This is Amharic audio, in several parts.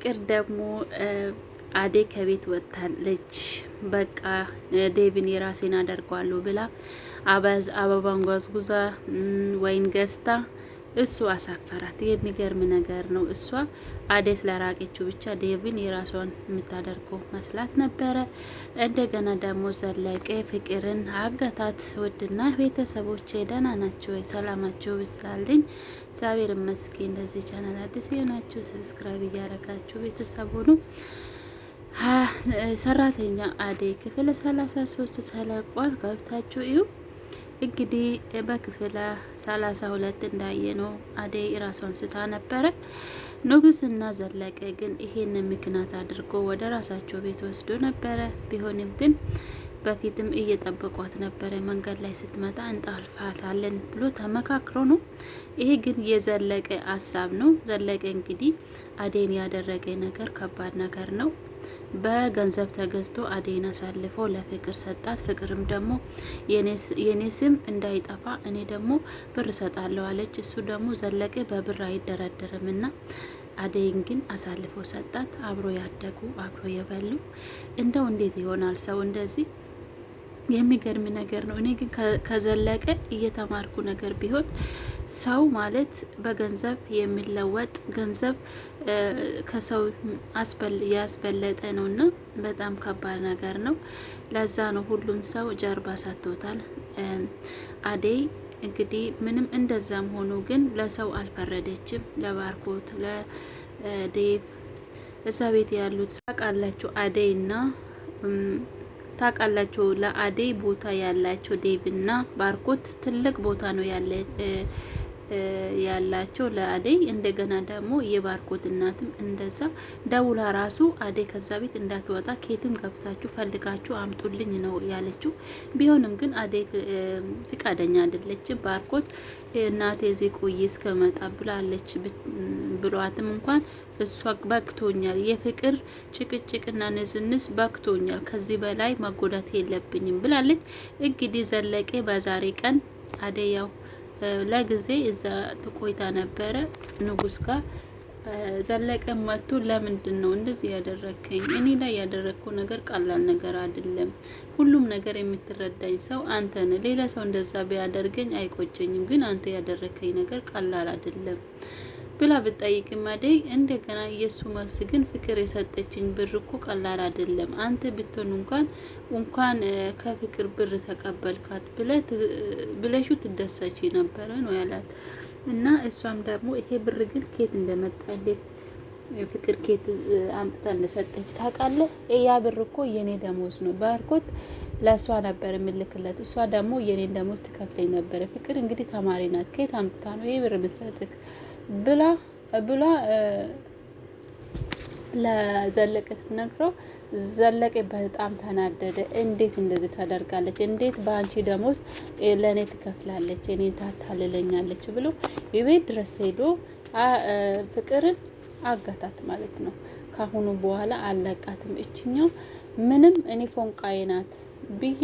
ፍቅር ደግሞ አዴ ከቤት ወጥታለች። በቃ ዴቪን የራሴን አደርገዋለሁ ብላ አበባን ጓዝጉዛ ወይን ገዝታ እሱ አሳፈራት። የሚገርም ነገር ነው። እሷ አዴ ስለራቀችው ብቻ ዴቪን የራሷን የምታደርገው መስላት ነበረ። እንደገና ደግሞ ዘለቀ ፍቅርን አገታት። ውድና ቤተሰቦቼ ደህና ናቸው ወይ? ሰላማቸው ብስላልኝ እግዚአብሔር ይመስገን። እንደዚህ ቻናል አዲስ የሆናችሁ ሰብስክራይብ እያደረጋችሁ ቤተሰቡ ነው። ሰራተኛ አደይ ክፍል 33 ተለቋል። ገብታችሁ እዩ። እንግዲህ በክፍል 32 እንዳየነው አደይ ራሷን ስታ ነበረ። ንጉስና ዘለቀ ግን ይሄን ምክንያት አድርጎ ወደ ራሳቸው ቤት ወስዶ ነበረ። ቢሆንም ግን በፊትም እየጠበቋት ነበረ። መንገድ ላይ ስትመጣ እንጣልፋታለን ብሎ ተመካክሮ ነው። ይሄ ግን የዘለቀ ሀሳብ ነው። ዘለቀ እንግዲህ አደይን ያደረገ ነገር ከባድ ነገር ነው። በገንዘብ ተገዝቶ አደይን አሳልፎ ለፍቅር ሰጣት። ፍቅርም ደግሞ የኔ ስም እንዳይጠፋ እኔ ደግሞ ብር ሰጣለሁ አለች። እሱ ደግሞ ዘለቀ በብር አይደረደርምና አደይን ግን አሳልፎ ሰጣት። አብሮ ያደጉ አብሮ የበሉ እንደው እንዴት ይሆናል ሰው እንደዚህ? የሚገርም ነገር ነው። እኔ ግን ከዘለቀ እየተማርኩ ነገር ቢሆን ሰው ማለት በገንዘብ የሚለወጥ ገንዘብ ከሰው ያስበለጠ ነውና በጣም ከባድ ነገር ነው። ለዛ ነው ሁሉም ሰው ጀርባ ሰጥቶታል። አደይ እንግዲህ ምንም እንደዛም ሆኖ ግን ለሰው አልፈረደችም። ለባርኮት ለዴቭ እዛ ቤት ያሉት ታውቃላችሁ አደይና ታውቃላችሁ ለአደይ ቦታ ያላቸው ዴቭና ባርኮት ትልቅ ቦታ ነው ያላቸው ለአደይ። እንደገና ደግሞ የባርኮት እናትም እንደዛ ደውላ ራሱ አደይ ከዛ ቤት እንዳትወጣ ከየትም ገብታችሁ ፈልጋችሁ አምጡልኝ ነው ያለችው። ቢሆንም ግን አደይ ፍቃደኛ አይደለችም። ባርኮት እናቴ እዚህ ቆይ እስከመጣ ብላለች። ብሏትም እንኳን እሷ በክቶኛል፣ የፍቅር ጭቅጭቅና ንዝንዝ በክቶኛል፣ ከዚህ በላይ መጎዳት የለብኝም ብላለች። እንግዲህ ዘለቀ በዛሬ ቀን አደይ ያው ለጊዜ እዛ ተቆይታ ነበረ ንጉስ ጋር። ዘለቀ መጥቶ ለምንድን ነው እንደዚህ ያደረከኝ? እኔ ላይ ያደረግከው ነገር ቀላል ነገር አይደለም። ሁሉም ነገር የምትረዳኝ ሰው አንተ ነህ። ሌላ ሰው እንደዛ ቢያደርገኝ አይቆጨኝም፣ ግን አንተ ያደረከኝ ነገር ቀላል አይደለም ብላ ብትጠይቅም አደይ እንደገና የሱ መልስ ግን ፍቅር የሰጠችኝ ብር እኮ ቀላል አይደለም። አንተ ብትሆን እንኳን ከፍቅር ብር ተቀበልካት ብለሹ ትደሰች ነበረ ነው ያላት። እና እሷም ደግሞ ይሄ ብር ግን ኬት እንደመጣ እንዴት ፍቅር ኬት አምጥታ እንደሰጠች ታውቃለህ? ያ ብር እኮ የኔ ደሞዝ ነው። ባርኮት ለእሷ ነበር የምልክለት፣ እሷ ደግሞ የኔ ደሞዝ ትከፍለኝ ነበረ። ፍቅር እንግዲህ ተማሪ ናት። ኬት አምጥታ ነው ይሄ ብር ምሰጥክ ብላ ለዘለቀ ስትነግረው ዘለቀ በጣም ተናደደ። እንዴት እንደዚህ ታደርጋለች? እንዴት በአንቺ ደሞዝ ለእኔ ትከፍላለች? እኔ ታታልለኛለች ብሎ የቤት ድረስ ሄዶ ፍቅርን አጋታት ማለት ነው። ካሁኑ በኋላ አለቃትም። እችኛው ምንም እኔ ፎንቃዬ ናት ብዬ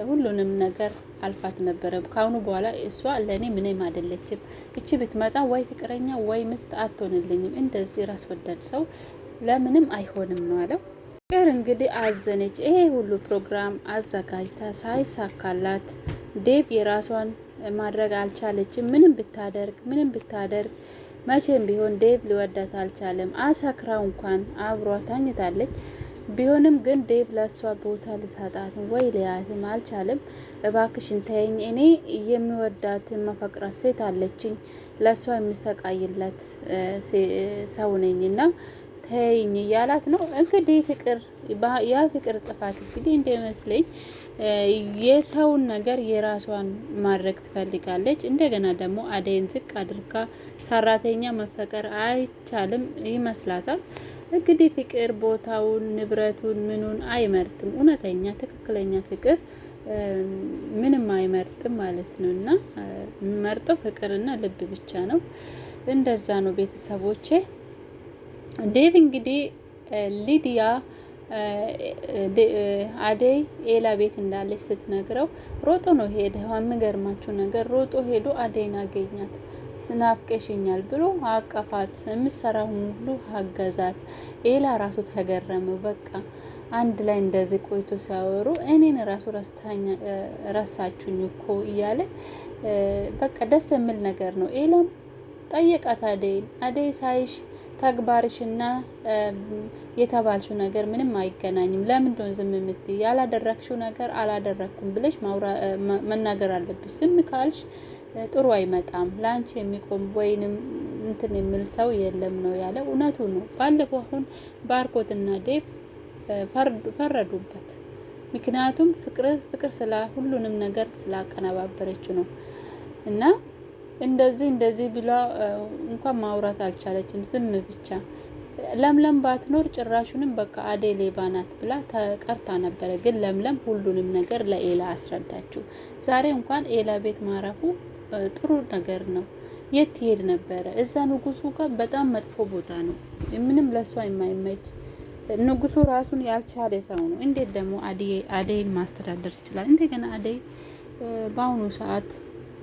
ሁሉንም ነገር አልፋት ነበረ። ካሁኑ በኋላ እሷ ለኔ ምንም አይደለችም። እቺ ብትመጣ ወይ ፍቅረኛ ወይ ምስት አትሆንልኝም። እንደዚህ ራስ ወዳድ ሰው ለምንም አይሆንም ነው አለው። ፍቅር እንግዲህ አዘነች። ይሄ ሁሉ ፕሮግራም አዘጋጅታ ሳይሳካላት ዴቭ የራሷን ማድረግ አልቻለችም። ምንም ብታደርግ መቼም ቢሆን ዴቭ ሊወዳት አልቻለም። አሳክራው እንኳን አብሯ ታኝታለች። ቢሆንም ግን ዴቭ ለሷ ቦታ ልሳጣት ወይ ሊያትም አልቻለም። እባክሽን ተይኝ፣ እኔ የሚወዳት መፈቅራት ሴት አለችኝ፣ ለሷ የሚሰቃይላት ሰው ነኝና ተይኝ እያላት ነው። እንግዲህ ፍቅር ጽፋት እንግዲህ እንደመስለኝ የሰውን ነገር የራሷን ማድረግ ትፈልጋለች። እንደገና ደግሞ አደይን ዝቅ አድርጋ ሰራተኛ መፈቀር አይቻልም ይመስላታል። እንግዲህ ፍቅር ቦታውን ንብረቱን ምኑን አይመርጥም። እውነተኛ ትክክለኛ ፍቅር ምንም አይመርጥም ማለት ነው። እና የሚመርጠው ፍቅርና ልብ ብቻ ነው። እንደዛ ነው ቤተሰቦቼ። ዴቭ እንግዲህ ሊዲያ አደይ ኤላ ቤት እንዳለች ስትነግረው ሮጦ ነው ሄደ። የሚገርማችሁ ነገር ሮጦ ሄዶ አደይን አገኛት። ስናፍቀሽኛል ብሎ አቀፋት። የምሰራውን ሁሉ አገዛት። ኤላ ራሱ ተገረመው። በቃ አንድ ላይ እንደዚህ ቆይቶ ሲያወሩ እኔን ራሱ ረሳችሁኝ እኮ እያለ በቃ ደስ የሚል ነገር ነው። ኤላም ጠየቃት አደይን። አደይ ሳይሽ ተግባርሽና የተባልሽው ነገር ምንም አይገናኝም። ለምንድን ዝም የምትይ? ያላደረግሽው ነገር አላደረኩም ብለሽ መናገር አለብሽ። ዝም ካልሽ ጥሩ አይመጣም። ለአንቺ የሚቆም ወይንም እንትን የሚል ሰው የለም ነው ያለ። እውነቱ ነው። ባለፈው አሁን ባርኮትና ዴቭ ፈረዱበት። ምክንያቱም ፍቅር ስላ ሁሉንም ነገር ስላቀነባበረች ነው። እና እንደዚህ ብላ እንኳን ማውራት አልቻለችም። ዝም ብቻ ለምለም ባትኖር ጭራሹንም በቃ አደይ ሌባ ናት ብላ ተቀርታ ነበረ። ግን ለምለም ሁሉንም ነገር ለኤላ አስረዳችው። ዛሬ እንኳን ኤላ ቤት ማረፉ ጥሩ ነገር ነው። የት ይሄድ ነበረ? እዛ ንጉሱ ጋር በጣም መጥፎ ቦታ ነው። ምንም ለሷ የማይመች ንጉሱ ራሱን ያልቻለ ሰው ነው። እንዴት ደግሞ አደይን ማስተዳደር ይችላል? እንደገና አደይ በአሁኑ ሰዓት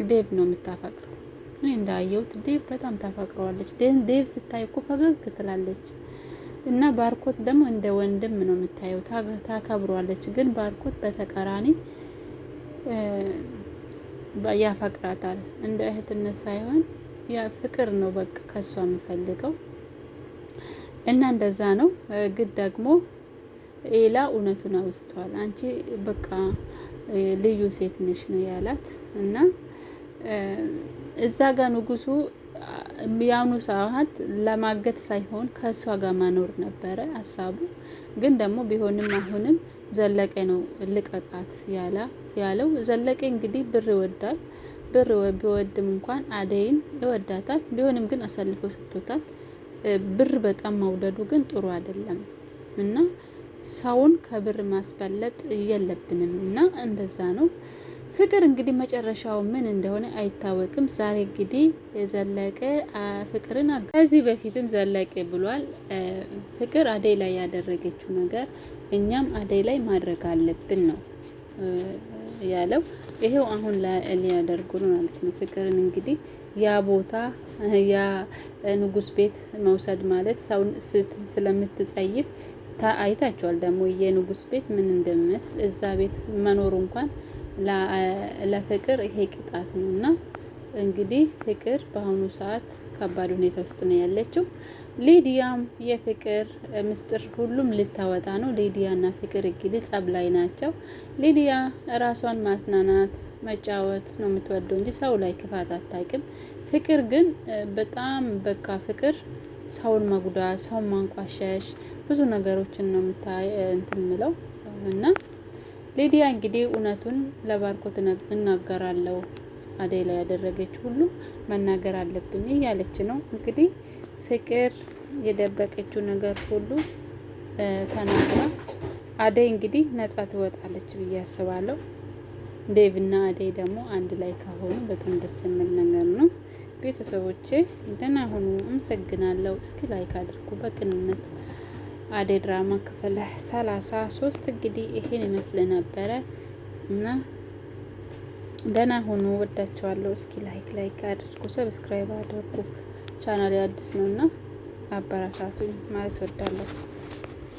ዴቭ ነው የምታፈቅረው። እኔ እንዳየሁት ዴቭ በጣም ታፈቅረዋለች። ዴቭ ስታይ እኮ ፈገግ ትላለች። እና ባርኮት ደግሞ እንደ ወንድም ነው የምታየው፣ ታከብሯለች። ግን ባርኮት በተቃራኒ ያፈቅራታል። እንደ እህትነት ሳይሆን ያ ፍቅር ነው በቃ ከሷ የምፈልገው። እና እንደዛ ነው። ግን ደግሞ ኤላ እውነቱን አውጥቷል። አንቺ በቃ ልዩ ሴት ነሽ ነው ያላት። እና እዛ ጋር ንጉሱ ያኑ ሰዓት ለማገት ሳይሆን ከእሷ ጋር ማኖር ነበረ ሀሳቡ። ግን ደግሞ ቢሆንም አሁንም ዘለቀ ነው ልቀቃት ያለው። ዘለቀ እንግዲህ ብር ይወዳል። ብር ቢወድም እንኳን አደይን ይወዳታል። ቢሆንም ግን አሳልፎ ሰጥቶታል። ብር በጣም መውደዱ ግን ጥሩ አይደለም። እና ሰውን ከብር ማስበለጥ የለብንም። እና እንደዛ ነው። ፍቅር እንግዲህ መጨረሻው ምን እንደሆነ አይታወቅም። ዛሬ እንግዲህ ዘለቀ ፍቅርን ከዚህ በፊትም ዘለቀ ብሏል። ፍቅር አደይ ላይ ያደረገችው ነገር እኛም አደይ ላይ ማድረግ አለብን ነው ያለው። ይሄው አሁን ላይ ሊያደርጉ ነው ማለት ነው። ፍቅርን እንግዲህ ያ ቦታ ያ ንጉስ ቤት መውሰድ ማለት ሰው ስለምትጸይፍ አይታችኋል። ደግሞ የንጉስ ቤት ምን እንደሚመስል እዛ ቤት መኖር እንኳን ለፍቅር ይሄ ቅጣት ነው። እና እንግዲህ ፍቅር በአሁኑ ሰዓት ከባድ ሁኔታ ውስጥ ነው ያለችው። ሊዲያም የፍቅር ምስጢር ሁሉም ልታወጣ ነው። ሊዲያና ፍቅር እንግዲህ ጸብ ላይ ናቸው። ሊዲያ ራሷን ማዝናናት መጫወት ነው የምትወደው እንጂ ሰው ላይ ክፋት አታውቅም። ፍቅር ግን በጣም በቃ ፍቅር ሰውን መጉዳት፣ ሰውን ማንቋሸሽ ብዙ ነገሮችን ነው እንትን ምለው። እና ሊዲያ እንግዲህ እውነቱን ለባርኮት እናገራለሁ፣ አደይ ላይ ያደረገች ሁሉ መናገር አለብኝ እያለች ነው። እንግዲህ ፍቅር የደበቀችው ነገር ሁሉ ተናግራ አደይ እንግዲህ ነጻ ትወጣለች ብዬ አስባለሁ። ዴቭና አደይ ደግሞ አንድ ላይ ከሆኑ በጣም ደስ የሚል ነገር ነው። ቤተሰቦቼ ደህና ሁኑ። አመሰግናለሁ። እስኪ ላይክ አድርጉ በቅንነት። አደይ ድራማ ክፍል 33 እንግዲህ ይሄን ይመስል ነበረ እና ደህና ሁኑ። ወዳችኋለሁ። እስኪ ላይክ አድርጉ፣ ሰብስክራይብ አድርጉ። ቻናሌ አዲስ ነውና አበረታቱኝ ማለት ወዳለሁ።